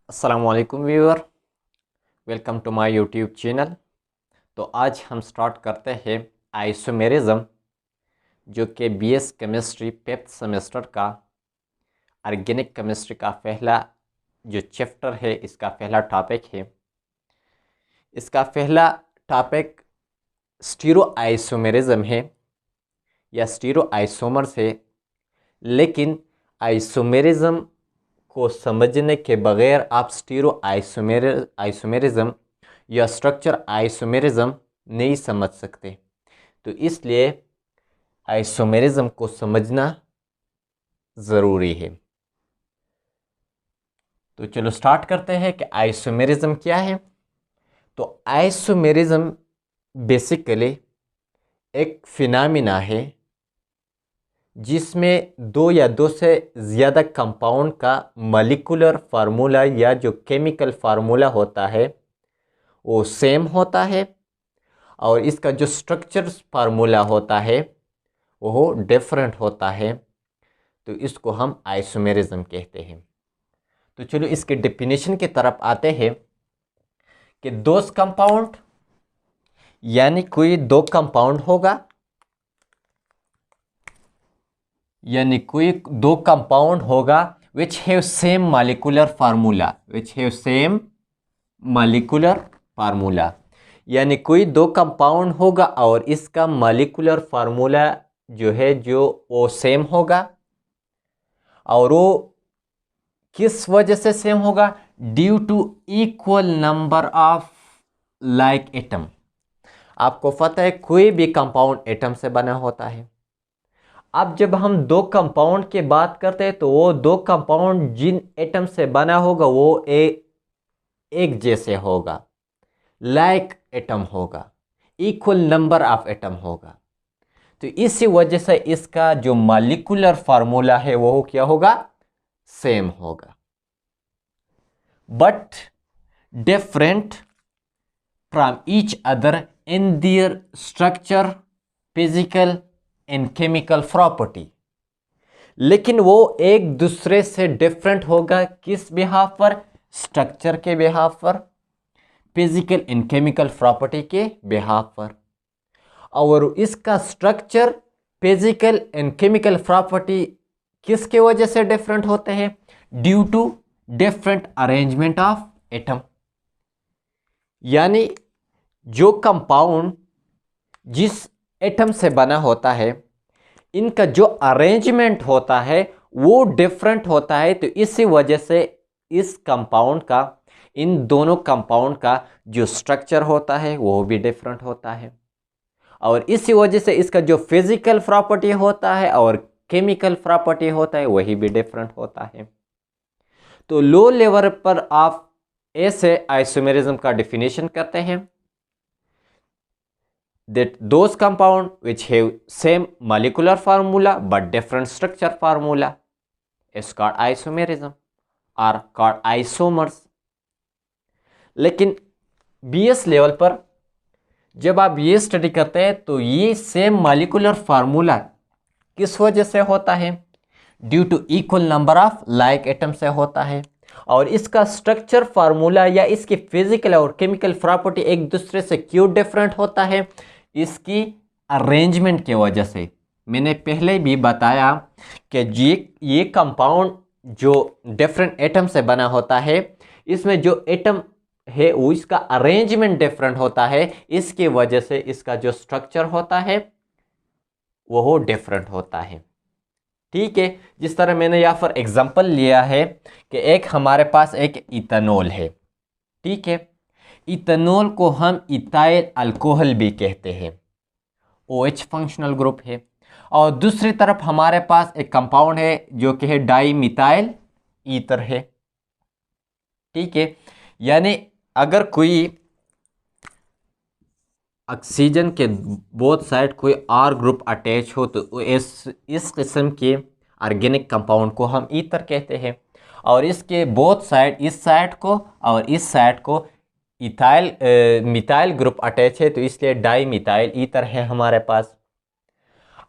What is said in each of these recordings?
अस्सलामुअलैकुम viewer, welcome to my YouTube channel. तो आज हम स्टार्ट करते हैं आइसोमेरिज्म, जो कि बीएस केमिस्ट्री 5th सेमेस्टर का ऑर्गेनिक केमिस्ट्री का पहला जो चैप्टर है, इसका पहला टॉपिक है। इसका पहला टॉपिक स्टीरो आइसोमेरिज्म है या स्टीरो आइसोमर्स है। लेकिन आइसोमेरिज्म को समझने के बगैर आप स्टीरो आइसोमेरिज्म या स्ट्रक्चर आइसोमेरिज्म नहीं समझ सकते। तो इसलिए आइसोमेरिज्म को समझना ज़रूरी है। तो चलो स्टार्ट करते हैं कि आइसोमेरिज्म क्या है। तो आइसोमेरिज्म बेसिकली एक फिनोमेना है जिसमें दो या दो से ज़्यादा कंपाउंड का मॉलिक्यूलर फार्मूला या जो केमिकल फार्मूला होता है वो सेम होता है, और इसका जो स्ट्रक्चर फार्मूला होता है वो डिफरेंट होता है। तो इसको हम आइसोमेरिज्म कहते हैं। तो चलो इसके डेफिनेशन की तरफ आते हैं कि दो कंपाउंड, यानी कोई दो कंपाउंड होगा, यानी कोई दो कंपाउंड होगा which have same molecular formula, यानी कोई दो कंपाउंड होगा और इसका मॉलिक्यूलर फार्मूला जो है जो वो सेम होगा। और वो किस वजह से सेम होगा? Due to equal number of like atom. आपको पता है कोई भी कंपाउंड एटम से बना होता है। अब जब हम दो कंपाउंड की बात करते हैं तो वो दो कंपाउंड जिन एटम से बना होगा वो एक जैसे होगा, लाइक एटम होगा, इक्वल नंबर ऑफ एटम होगा। तो इसी वजह से इसका जो मॉलिक्यूलर फार्मूला है वो क्या होगा? सेम होगा, but different from each other in their structure, physical and chemical property. लेकिन वो एक दूसरे से डिफरेंट होगा किस बिहाफ पर? स्ट्रक्चर के बिहाफ पर, फिजिकल एंड केमिकल प्रॉपर्टी के बिहाफ पर। और इसका structure, physical and chemical property किसके वजह से डिफरेंट होते हैं? Due to different arrangement of atom. यानी जो कंपाउंड जिस एटम से बना होता है, इनका जो अरेंजमेंट होता है वो डिफरेंट होता है। तो इसी वजह से इस कंपाउंड का, इन दोनों कंपाउंड का जो स्ट्रक्चर होता है वो भी डिफरेंट होता है। और इसी वजह से इसका जो फिजिकल प्रॉपर्टी होता है और केमिकल प्रॉपर्टी होता है वही भी डिफरेंट होता है। तो लो लेवल पर आप ऐसे आइसोमेरिज्म का डेफिनेशन करते हैं that those compound which have same molecular formula but different structure formula is called isomerism or called isomers। लेकिन बीएस लेवल पर जब आप ये स्टडी करते हैं तो ये सेम मॉलिक्यूलर फार्मूला किस वजह से होता है? Due to equal number of like atom से होता है। और इसका स्ट्रक्चर फार्मूला या इसकी फिजिकल और केमिकल प्रॉपर्टी एक दूसरे से क्यों डिफरेंट होता है? इसकी अरेंजमेंट की वजह से। मैंने पहले भी बताया कि ये कंपाउंड जो डिफरेंट एटम से बना होता है, इसमें जो एटम है वो इसका अरेंजमेंट डिफरेंट होता है। इसकी वजह से इसका जो स्ट्रक्चर होता है वो डिफरेंट होता है। ठीक है, जिस तरह मैंने यहाँ पर एग्जांपल लिया है कि एक हमारे पास एक इथेनॉल है। ठीक है, इथेनॉल को हम इथाइल अल्कोहल भी कहते हैं, OH फंक्शनल ग्रुप है। और दूसरी तरफ हमारे पास एक कंपाउंड है जो कि है डाई मिथाइल ईथर है। ठीक है, यानी अगर कोई ऑक्सीजन के बोथ साइड कोई R ग्रुप अटैच हो तो इस किस्म के ऑर्गेनिक कंपाउंड को हम ईथर कहते हैं। और इसके बोथ साइड, इस साइड को और इस साइड को मिथाइल ग्रुप अटैच है, तो इसलिए डाई मिथाइल ईथर है हमारे पास।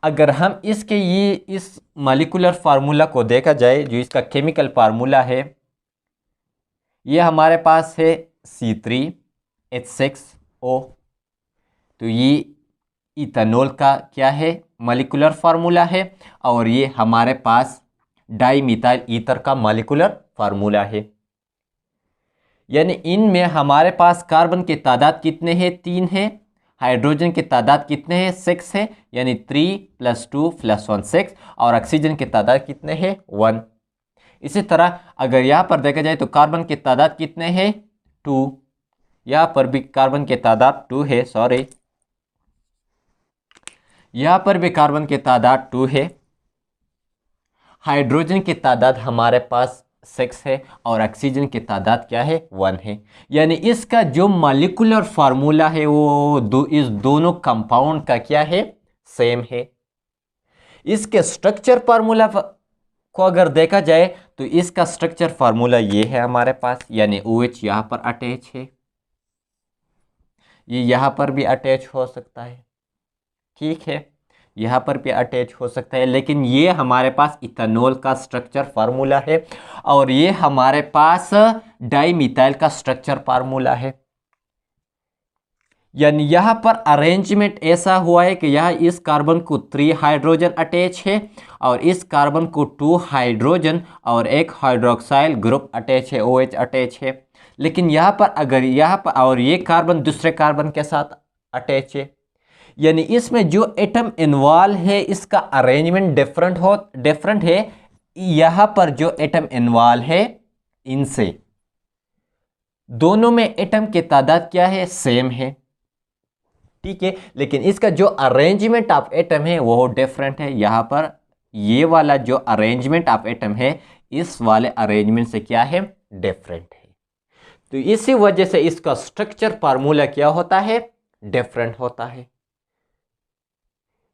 अगर हम इस मॉलिक्यूलर फार्मूला को देखा जाए, जो इसका केमिकल फार्मूला है, ये हमारे पास है C3H6O। तो ये इथेनॉल का क्या है, मॉलिक्यूलर फार्मूला है। और ये हमारे पास डाईमिथाइल ईथर का मॉलिक्यूलर फार्मूला है। यानी इनमें हमारे पास कार्बन की तादाद कितने हैं, 3 है। हाइड्रोजन की तादाद कितने हैं, 6 है, यानी 3 + 2 + 1 6। और ऑक्सीजन की तादाद कितने हैं, 1। इसी तरह अगर यहाँ पर देखा जाए तो कार्बन की तादाद कितने हैं, 2। यहाँ पर भी कार्बन की तादाद 2 है, सॉरी, यहाँ पर भी कार्बन की तादाद 2 है। हाइड्रोजन की तादाद हमारे पास 6 है और ऑक्सीजन की तादाद क्या है, 1 है। यानी इसका जो मॉलिक्यूलर फार्मूला है वो इस दोनों कंपाउंड का क्या है, सेम है। इसके स्ट्रक्चर फार्मूला को अगर देखा जाए तो इसका स्ट्रक्चर फार्मूला ये है हमारे पास, यानी OH यहाँ पर अटैच है, ये यहाँ पर भी अटैच हो सकता है, ठीक है, यहाँ पर भी अटैच हो सकता है। लेकिन ये हमारे पास इथेनॉल का स्ट्रक्चर फार्मूला है और ये हमारे पास डाईमिथाइल का स्ट्रक्चर फार्मूला है। यानी यहाँ पर अरेंजमेंट ऐसा हुआ है कि यहाँ इस कार्बन को 3 हाइड्रोजन अटैच है और इस कार्बन को 2 हाइड्रोजन और एक हाइड्रोक्साइल ग्रुप अटैच है, OH अटैच है। लेकिन यहाँ पर अगर यहाँ पर और ये कार्बन दूसरे कार्बन के साथ अटैच है, यानी इसमें जो एटम इन्वॉल्व है इसका अरेंजमेंट डिफरेंट है। यहाँ पर जो एटम इन्वॉल्व है इनसे दोनों में एटम की तादाद क्या है, सेम है, ठीक है। लेकिन इसका जो अरेंजमेंट ऑफ एटम है वो डिफरेंट है। यहाँ पर ये वाला जो अरेंजमेंट ऑफ एटम है इस वाले अरेंजमेंट से क्या है, डिफरेंट है। तो इसी वजह से इसका स्ट्रक्चर फार्मूला क्या होता है, डिफरेंट होता है।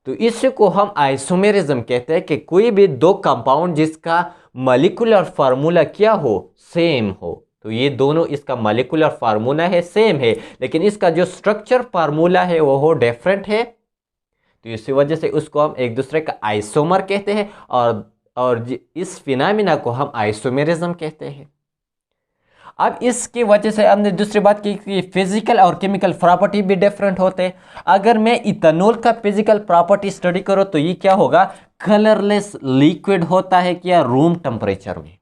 तो इसी को हम आइसोमेरिज्म कहते हैं कि कोई भी दो कंपाउंड जिसका मॉलिक्यूलर फार्मूला क्या हो, सेम हो। तो ये दोनों इसका मॉलिक्यूलर फार्मूला है, सेम है, लेकिन इसका जो स्ट्रक्चर फार्मूला है वो हो डिफरेंट है। तो इसी वजह से उसको हम एक दूसरे का आइसोमर कहते हैं और इस फिनोमेना को हम आइसोमेरिज्म कहते हैं। अब इसकी वजह से हमने दूसरी बात की कि फिजिकल और केमिकल प्रॉपर्टी भी डिफरेंट होते हैं। अगर मैं इथेनॉल का फिजिकल प्रॉपर्टी स्टडी करूं तो ये क्या होगा, कलरलेस लिक्विड होता है क्या, रूम टेम्परेचर में।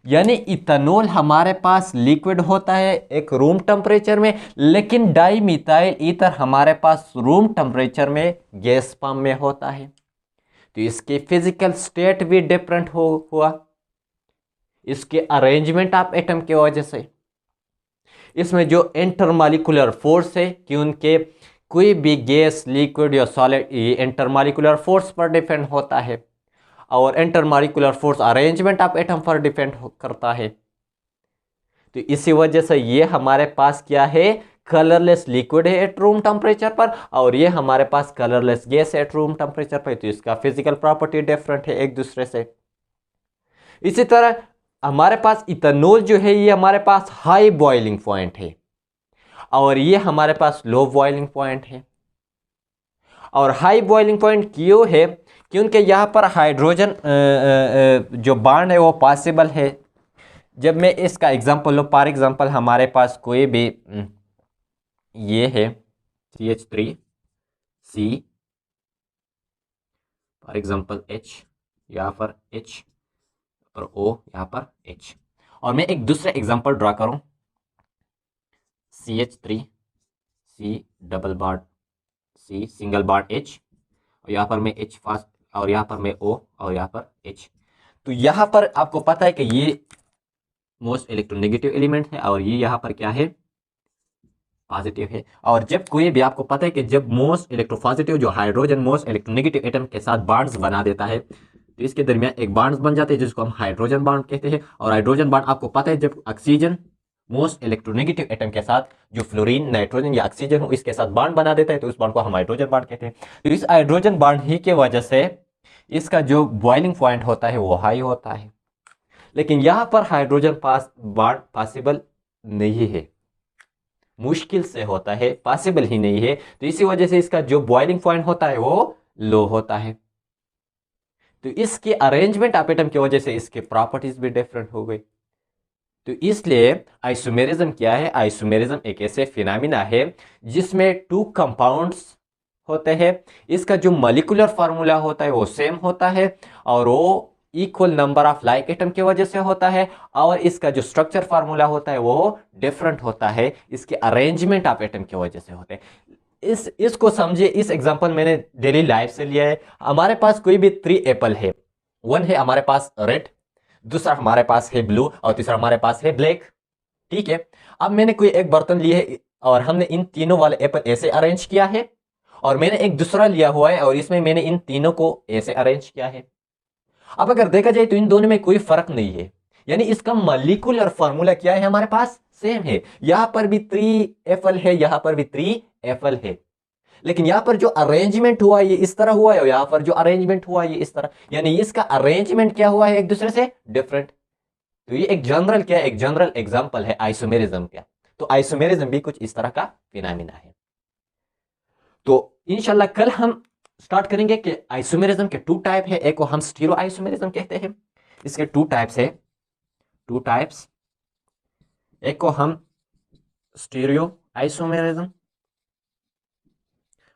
यानी इथेनॉल हमारे पास लिक्विड होता है एक रूम टेम्परेचर में, लेकिन डाईमिथाइल ईथर हमारे पास रूम टेम्परेचर में गैस फॉर्म में होता है। तो इसकी फिजिकल स्टेट भी डिफरेंट हुआ इसके अरेंजमेंट ऑफ एटम की वजह से। इसमें जो इंटरमॉलिक्यूलर फोर्स है कि उनके कोई भी गैस, लिक्विड या सॉलिड इंटरमॉलिक्यूलर फोर्स पर डिपेंड होता है और intermolecular force arrangement of atom पर डिपेंड करता है। तो इसी वजह से ये हमारे पास क्या है, कलरलेस लिक्विड है एट रूम टेम्परेचर पर और ये हमारे पास कलरलेस गैस है एट रूम टेम्परेचर पर। तो इसका फिजिकल प्रॉपर्टी डिफरेंट है एक दूसरे से। इसी तरह हमारे पास इथेनॉल जो है ये हमारे पास हाई बॉइलिंग पॉइंट है और ये हमारे पास लो बॉइलिंग पॉइंट है। और हाई बॉइलिंग पॉइंट क्यों है, क्योंकि यहाँ पर हाइड्रोजन जो बॉन्ड है वो पॉसिबल है। जब मैं इसका एग्जांपल लूँ, फॉर एग्जांपल हमारे पास कोई भी ये है CH3C, फॉर एग्जांपल H, यहाँ पर H और O, यहाँ पर H। और मैं एक दूसरा एग्जांपल ड्रा करूं, CH3C double bond C single bond H और यहाँ पर मैं H फास्ट और यहाँ पर मैं O और यहाँ पर H। तो यहाँ पर आपको पता है कि ये मोस्ट इलेक्ट्रोनेगेटिव एलिमेंट है और ये यहाँ पर क्या है, पॉजिटिव है। और जब कोई भी, आपको पता है कि जब मोस्ट इलेक्ट्रोपॉजिटिव जो हाइड्रोजन मोस्ट इलेक्ट्रोनेगेटिव एटम के साथ बॉन्ड्स बना देता है तो इसके दरमियान एक बॉन्ड्स बन जाते हैं जिसको हम हाइड्रोजन बॉन्ड कहते हैं। और हाइड्रोजन बॉन्ड आपको पता है जब ऑक्सीजन मोस्ट इलेक्ट्रोनेगेटिव एटम के साथ जो फ्लोरीन, नाइट्रोजन या ऑक्सीजन हो इसके साथ बॉन्ड बना देता है तो उस बॉन्ड को हम हाइड्रोजन बॉन्ड कहते हैं। तो इस हाइड्रोजन बॉन्ड ही के वजह से इसका जो बॉइलिंग पॉइंट होता है वो हाई होता है। लेकिन यहाँ पर हाइड्रोजन पास बॉन्ड पॉसिबल नहीं है, मुश्किल से होता है, पॉसिबल ही नहीं है। तो इसी वजह से इसका जो बॉइलिंग पॉइंट होता है वो लो होता है। तो इसके अरेंजमेंट ऑफ एटम की वजह से इसके प्रॉपर्टीज भी डिफरेंट हो गई। तो इसलिए आइसोमेरिज्म क्या है? आइसोमेरिज्म एक ऐसे फिनोमेना है जिसमें टू कंपाउंड्स होते हैं, इसका जो मॉलिक्यूलर फार्मूला होता है वो सेम होता है और वो equal number of like atom की वजह से होता है, और इसका जो स्ट्रक्चर फार्मूला होता है वो डिफरेंट होता है, इसके अरेंजमेंट ऑफ एटम की वजह से होते हैं। इसको समझिए, इस एग्जांपल मैंने डेली लाइफ से लिया है। हमारे पास कोई भी 3 एप्पल है, वन है हमारे पास रेड, दूसरा हमारे पास है ब्लू और तीसरा हमारे पास है ब्लैक। ठीक है, अब मैंने कोई एक बर्तन लिया है और हमने इन तीनों वाले एप्पल ऐसे अरेंज किया है, और मैंने एक दूसरा लिया हुआ है और इसमें मैंने इन तीनों को ऐसे अरेंज किया है। अब अगर देखा जाए तो इन दोनों में कोई फर्क नहीं है, यानी इसका मॉलिक्यूलर फार्मूला क्या है? हमारे पास सेम है। यहां पर भी 3 एप्पल है, यहां पर भी 3 एप्पल है, लेकिन यहां पर जो अरेंजमेंट हुआ है ये इस तरह हुआ है और यहां पर जो अरेंजमेंट हुआ है ये इस तरह, यानी इसका अरेंजमेंट क्या हुआ है? एक दूसरे से डिफरेंट। तो ये एक जनरल क्या है? एक जनरल एग्जांपल है आइसोमेरिज्म का। तो आइसोमेरिज्म भी कुछ इस तरह का फिनोमेना है। तो इंशाल्लाह कल हम स्टार्ट करेंगे कि आइसोमेरिज्म के 2 टाइप है। एक को हम स्टीरो आइसोमेरिज्म कहते हैं, इसके 2 टाइप्स है, 2 टाइप्स। एक को हम स्टीरियो आइसोमेरिज्म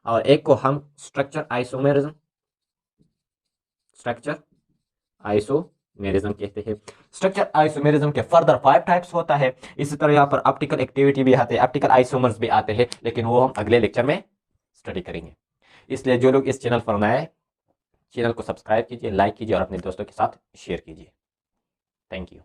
और एक को हम स्ट्रक्चर आइसोमेरिज्म, स्ट्रक्चर आइसोमेरिज्म कहते हैं। स्ट्रक्चर आइसोमेरिज्म के फर्दर 5 टाइप्स होता है। इसी तरह यहाँ पर ऑप्टिकल एक्टिविटी भी आते हैं, ऑप्टिकल आइसोमर्स भी आते हैं, लेकिन वो हम अगले लेक्चर में स्टडी करेंगे। इसलिए जो लोग इस चैनल पर नए हैं, चैनल को सब्सक्राइब कीजिए, लाइक कीजिए और अपने दोस्तों के साथ शेयर कीजिए। Thank you.